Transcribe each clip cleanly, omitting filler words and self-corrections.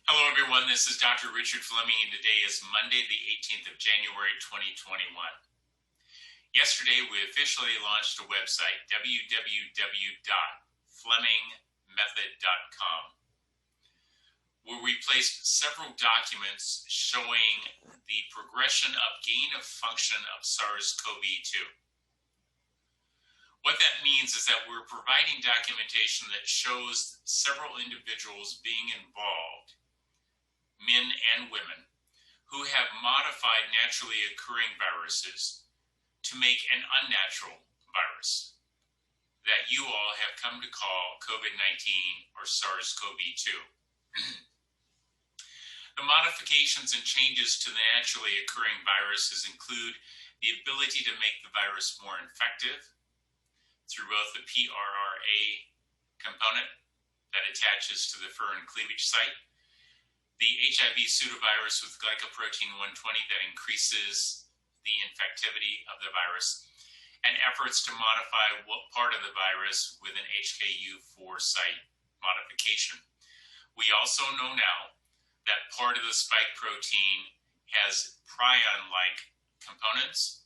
Hello, everyone. This is Dr. Richard Fleming, and today is Monday, the 18th of January, 2021. Yesterday, we officially launched a website, www.flemingmethod.com, where we placed several documents showing the progression of gain of function of SARS CoV-2. What that means is that we're providing documentation that shows several individuals being involved, men and women, who have modified naturally occurring viruses to make an unnatural virus that you all have come to call COVID-19 or SARS CoV-2. The modifications and changes to the naturally occurring viruses include the ability to make the virus more infective through both the PRRA component that attaches to the furin cleavage site, the HIV pseudovirus with glycoprotein 120 that increases the infectivity of the virus, and efforts to modify what part of the virus with an HKU4 site modification. We also know now that part of the spike protein has prion-like components,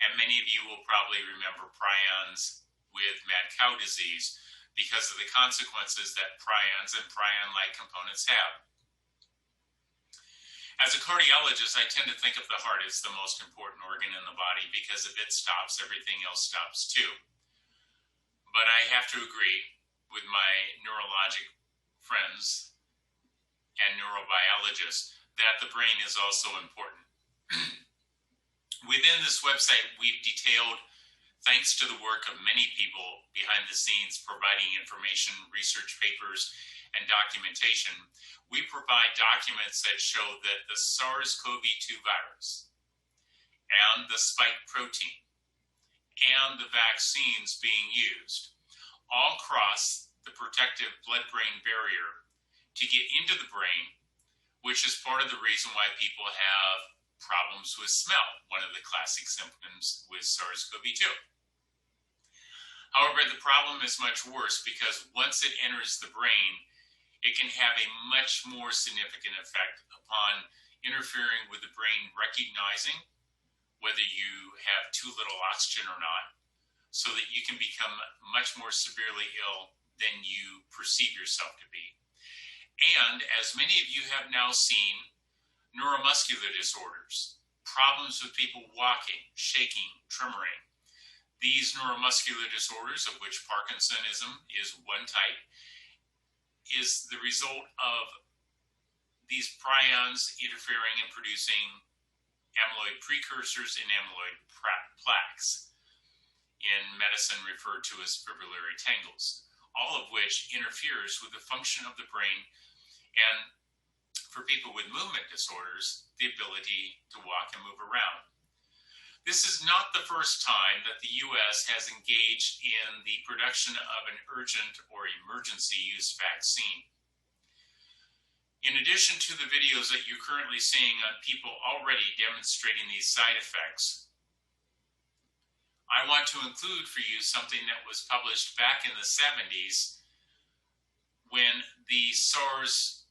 and many of you will probably remember prions with mad cow disease because of the consequences that prions and prion-like components have. As a cardiologist, I tend to think of the heart as the most important organ in the body because if it stops, everything else stops too. But I have to agree with my neurologic friends and neurobiologists that the brain is also important. Within this website, we've detailed, thanks to the work of many people behind the scenes providing information, research papers, and documentation, we provide documents that show that the SARS CoV-2 virus and the spike protein and the vaccines being used all cross the protective blood-brain barrier to get into the brain, which is part of the reason why people have problems with smell, one of the classic symptoms with SARS CoV-2. However, the problem is much worse because once it enters the brain, it can have a much more significant effect upon interfering with the brain recognizing whether you have too little oxygen or not, so that you can become much more severely ill than you perceive yourself to be. And as many of you have now seen, neuromuscular disorders, problems with people walking, shaking, tremoring. These neuromuscular disorders, of which Parkinsonism is one type, is the result of these prions interfering and producing amyloid precursors and amyloid plaques, in medicine referred to as fibrillary tangles, all of which interferes with the function of the brain and, for people with movement disorders, the ability to walk and move around. This is not the first time that the U.S. has engaged in the production of an urgent or emergency use vaccine. In addition to the videos that you're currently seeing on people already demonstrating these side effects, I want to include for you something that was published back in the 70s when the SARS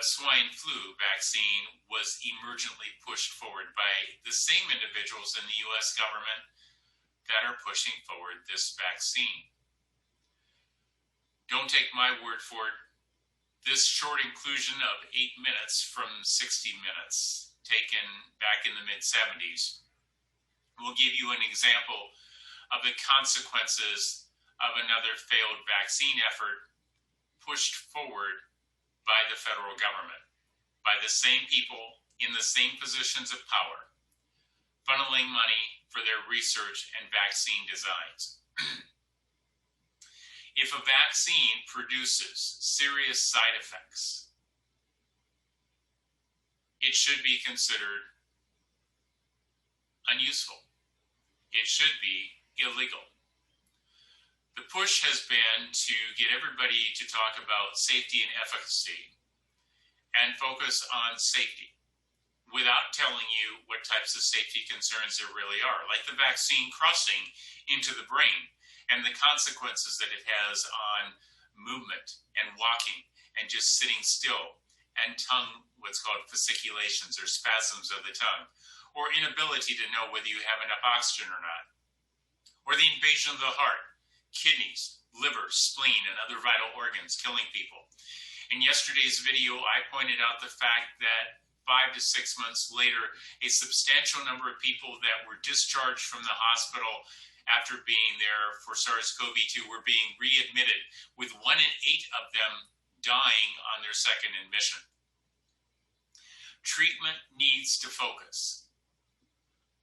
swine flu vaccine was emergently pushed forward by the same individuals in the U.S. government that are pushing forward this vaccine. Don't take my word for it. This short inclusion of 8 minutes from 60 minutes taken back in the mid-70s will give you an example of the consequences of another failed vaccine effort pushed forward by the federal government, by the same people in the same positions of power, funneling money for their research and vaccine designs. If a vaccine produces serious side effects, it should be considered unuseful. It should be illegal. The push has been to get everybody to talk about safety and efficacy and focus on safety without telling you what types of safety concerns there really are, like the vaccine crossing into the brain and the consequences that it has on movement and walking and just sitting still, and tongue, what's called fasciculations or spasms of the tongue, or inability to know whether you have enough oxygen or not, or the invasion of the heart, kidneys, liver, spleen, and other vital organs killing people. In yesterday's video, I pointed out the fact that 5 to 6 months later, a substantial number of people that were discharged from the hospital after being there for SARS CoV-2 were being readmitted, with 1 in 8 of them dying on their second admission. Treatment needs to focus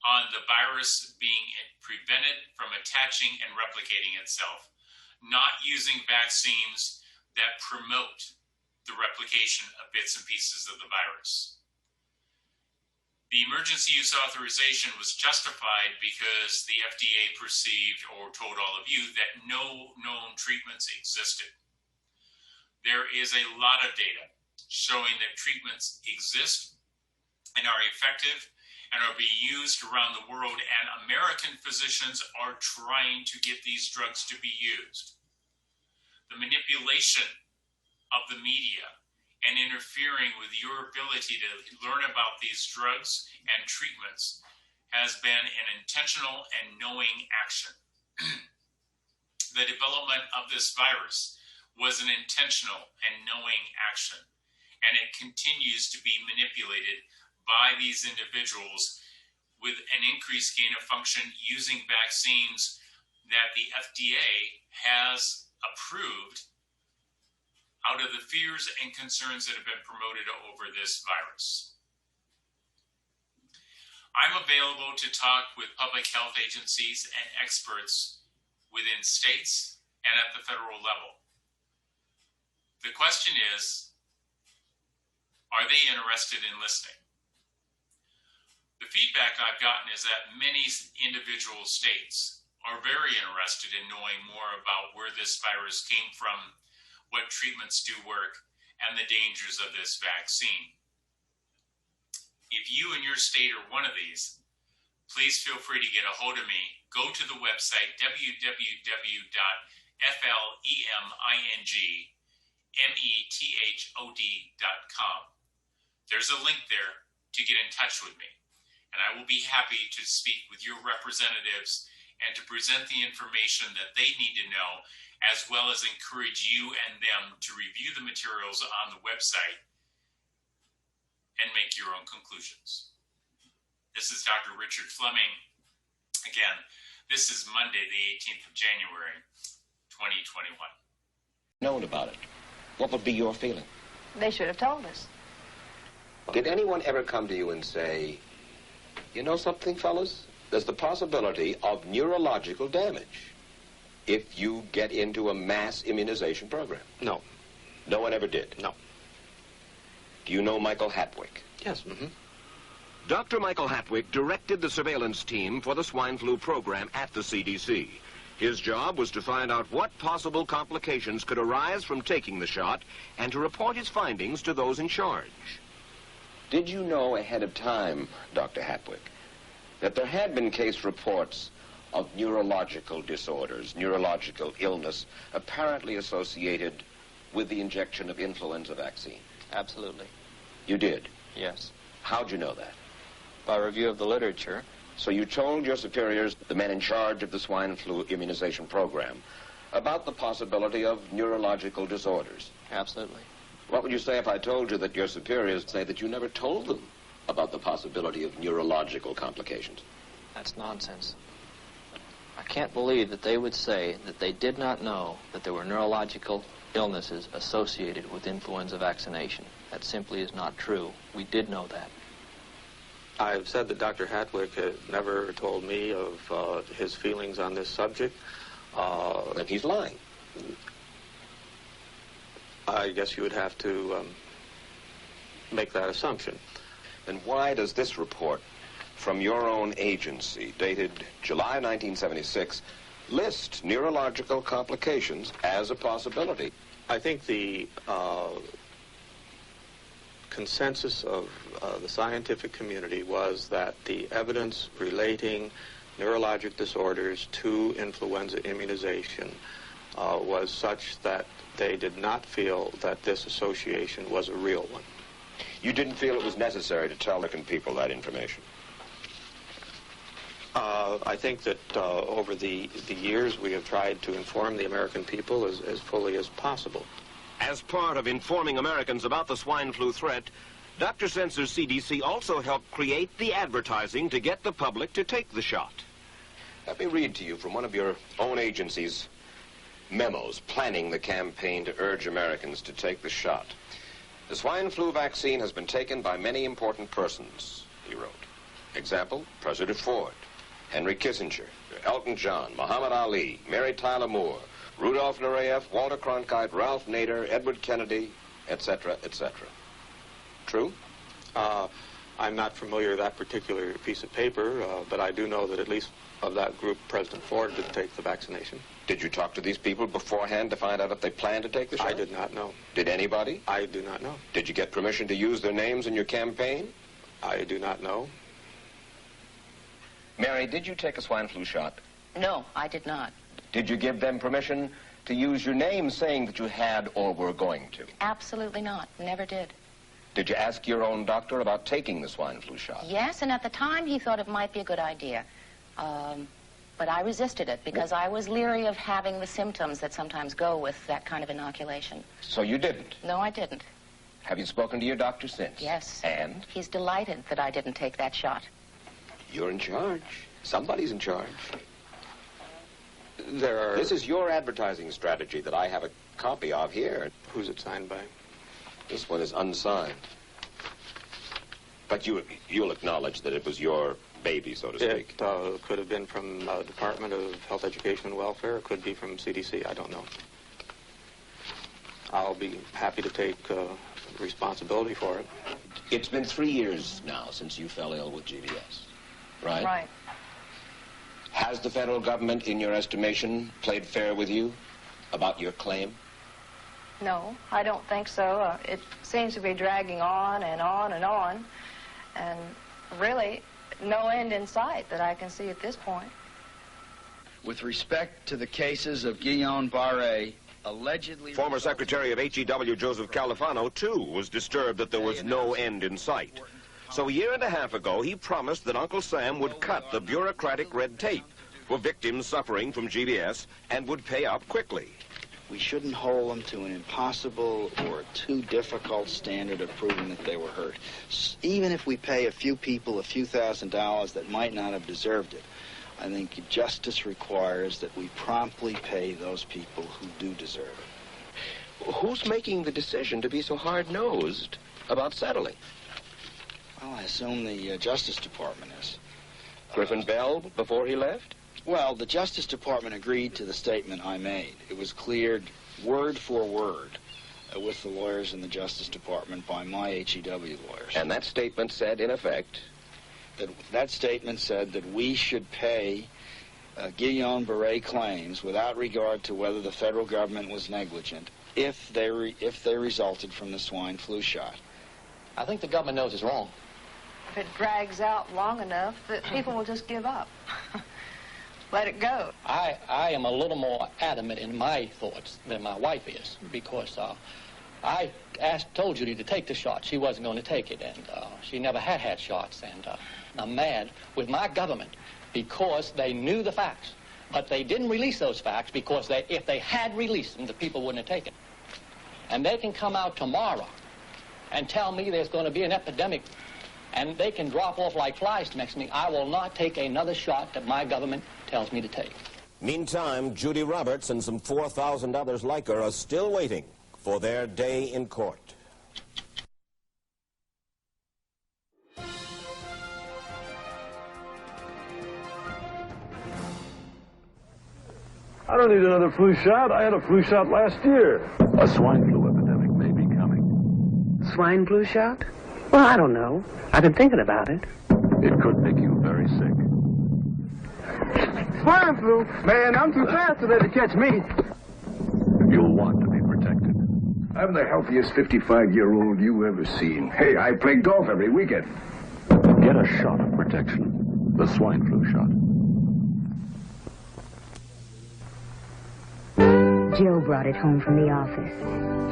on the virus being prevented from attaching and replicating itself, not using vaccines that promote the replication of bits and pieces of the virus. The emergency use authorization was justified because the FDA perceived or told all of you that no known treatments existed. There is a lot of data showing that treatments exist and are effective and are being used around the world, and American physicians are trying to get these drugs to be used. The manipulation of the media and interfering with your ability to learn about these drugs and treatments has been an intentional and knowing action. The development of this virus was an intentional and knowing action, and it continues to be manipulated by these individuals with an increased gain of function using vaccines that the FDA has approved out of the fears and concerns that have been promoted over this virus. I'm available to talk with public health agencies and experts within states and at the federal level. The question is, are they interested in listening? The feedback I've gotten is that many individual states are very interested in knowing more about where this virus came from, what treatments do work, and the dangers of this vaccine. If you and your state are one of these, please feel free to get a hold of me. Go to the website www.flemingmethod.com. There's a link there to get in touch with me, and I will be happy to speak with your representatives and to present the information that they need to know, as well as encourage you and them to review the materials on the website and make your own conclusions. This is Dr. Richard Fleming. Again, this is Monday, the 18th of January, 2021. Known about it, what would be your feeling? They should have told us. Did anyone ever come to you and say, you know something, fellas? There's the possibility of neurological damage if you get into a mass immunization program? No. No one ever did? No. Do you know Michael Hatwick? Yes. Mm-hmm. Dr. Michael Hatwick directed the surveillance team for the swine flu program at the CDC. His job was to find out what possible complications could arise from taking the shot and to report his findings to those in charge. Did you know ahead of time, Dr. Hatwick, that there had been case reports of neurological disorders, neurological illness, apparently associated with the injection of influenza vaccine? Absolutely. You did? Yes. How'd you know that? By review of the literature. So you told your superiors, the men in charge of the swine flu immunization program, about the possibility of neurological disorders? Absolutely. What would you say if I told you that your superiors say that you never told them about the possibility of neurological complications? That's nonsense. I can't believe that they would say that they did not know that there were neurological illnesses associated with influenza vaccination. That simply is not true. We did know that. I've said that Dr. Hatwick had never told me of his feelings on this subject. Then he's lying. I guess you would have to make that assumption. Then why does this report from your own agency, dated July 1976, list neurological complications as a possibility? I think the consensus of the scientific community was that the evidence relating neurologic disorders to influenza immunization was such that they did not feel that this association was a real one. You didn't feel it was necessary to tell the people that information? I think that over the years we have tried to inform the American people as fully as possible. As part of informing Americans about the swine flu threat, Dr. Sensor's CDC also helped create the advertising to get the public to take the shot. Let me read to you from one of your own agency's memos planning the campaign to urge Americans to take the shot. The swine flu vaccine has been taken by many important persons, he wrote. Example, President Ford, Henry Kissinger, Elton John, Muhammad Ali, Mary Tyler Moore, Rudolph Nureyev, Walter Cronkite, Ralph Nader, Edward Kennedy, etc., etc. True? I'm not familiar with that particular piece of paper, but I do know that at least of that group, President Ford did take the vaccination. Did you talk to these people beforehand to find out if they planned to take the shot? I did not know. Did anybody? I do not know. Did you get permission to use their names in your campaign? I do not know. Mary, did you take a swine flu shot? No, I did not. Did you give them permission to use your name saying that you had or were going to? Absolutely not. Never did. Did you ask your own doctor about taking the swine flu shot? Yes, and at the time he thought it might be a good idea. But I resisted it because I was leery of having the symptoms that sometimes go with that kind of inoculation. So you didn't? No, I didn't. Have you spoken to your doctor since? Yes. And? He's delighted that I didn't take that shot. You're in charge. Somebody's in charge. This is your advertising strategy that I have a copy of here. Who's it signed by? This one is unsigned. But you'll acknowledge that it was your baby, so to speak. It could have been from the Department of Health, Education, and Welfare. It could be from CDC. I don't know. I'll be happy to take responsibility for it. It's been 3 years now since you fell ill with GBS, right? Right. Has the federal government, in your estimation, played fair with you about your claim? No, I don't think so. It seems to be dragging on and on and on, and really no end in sight that I can see at this point. With respect to the cases of Guillain-Barré, allegedly... Former Secretary of HEW Joseph Califano, too, was disturbed that there was no end in sight. So a year and a half ago, he promised that Uncle Sam would cut the bureaucratic red tape for victims suffering from GBS and would pay up quickly. We shouldn't hold them to an impossible or too difficult standard of proving that they were hurt. Even if we pay a few people a few $1,000s that might not have deserved it, I think justice requires that we promptly pay those people who do deserve it. Who's making the decision to be so hard-nosed about settling? Well, I assume the Justice Department is. Griffin Bell before he left? Well, the Justice Department agreed to the statement I made. It was cleared word for word with the lawyers in the Justice Department by my HEW lawyers. And that statement said, in effect? That statement said that we should pay Guillain-Barré claims without regard to whether the federal government was negligent if they resulted from the swine flu shot. I think the government knows it's wrong. If it drags out long enough, that people will just give up. Let it go. I am a little more adamant in my thoughts than my wife is, because I told Judy to take the shot. She wasn't going to take it, and she never had shots. And I'm mad with my government because they knew the facts, but they didn't release those facts because if they had released them, the people wouldn't have taken. And they can come out tomorrow and tell me there's going to be an epidemic, and they can drop off like flies next to me. I will not take another shot that my government tells me to take. Meantime, Judy Roberts and some 4,000 others like her are still waiting for their day in court. I don't need another flu shot. I had a flu shot last year. A swine flu epidemic may be coming. Swine flu shot? Well, I don't know. I've been thinking about it. It could make you very sick. Swine flu? Man, I'm too fast for that to catch me. You'll want to be protected. I'm the healthiest 55-year-old you've ever seen. Hey, I play golf every weekend. Get a shot of protection. The swine flu shot. Joe brought it home from the office.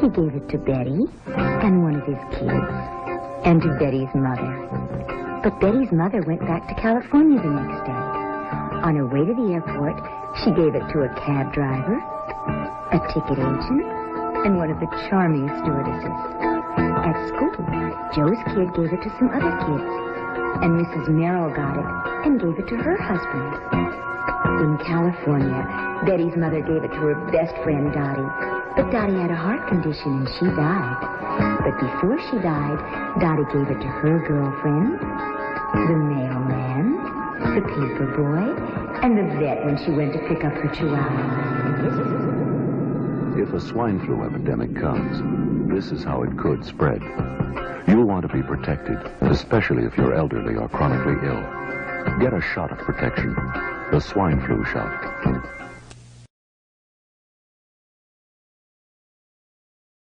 He gave it to Betty and one of his kids and to Betty's mother. But Betty's mother went back to California the next day. On her way to the airport, she gave it to a cab driver, a ticket agent, and one of the charming stewardesses. At school, Joe's kid gave it to some other kids, and Mrs. Merrill got it and gave it to her husband. In California, Betty's mother gave it to her best friend, Dottie. But Dottie had a heart condition and she died. But before she died, Dottie gave it to her girlfriend, the mailman, the paper boy, and the vet when she went to pick up her chihuahua. If a swine flu epidemic comes, this is how it could spread. You'll want to be protected, especially if you're elderly or chronically ill. Get a shot of protection, the swine flu shot.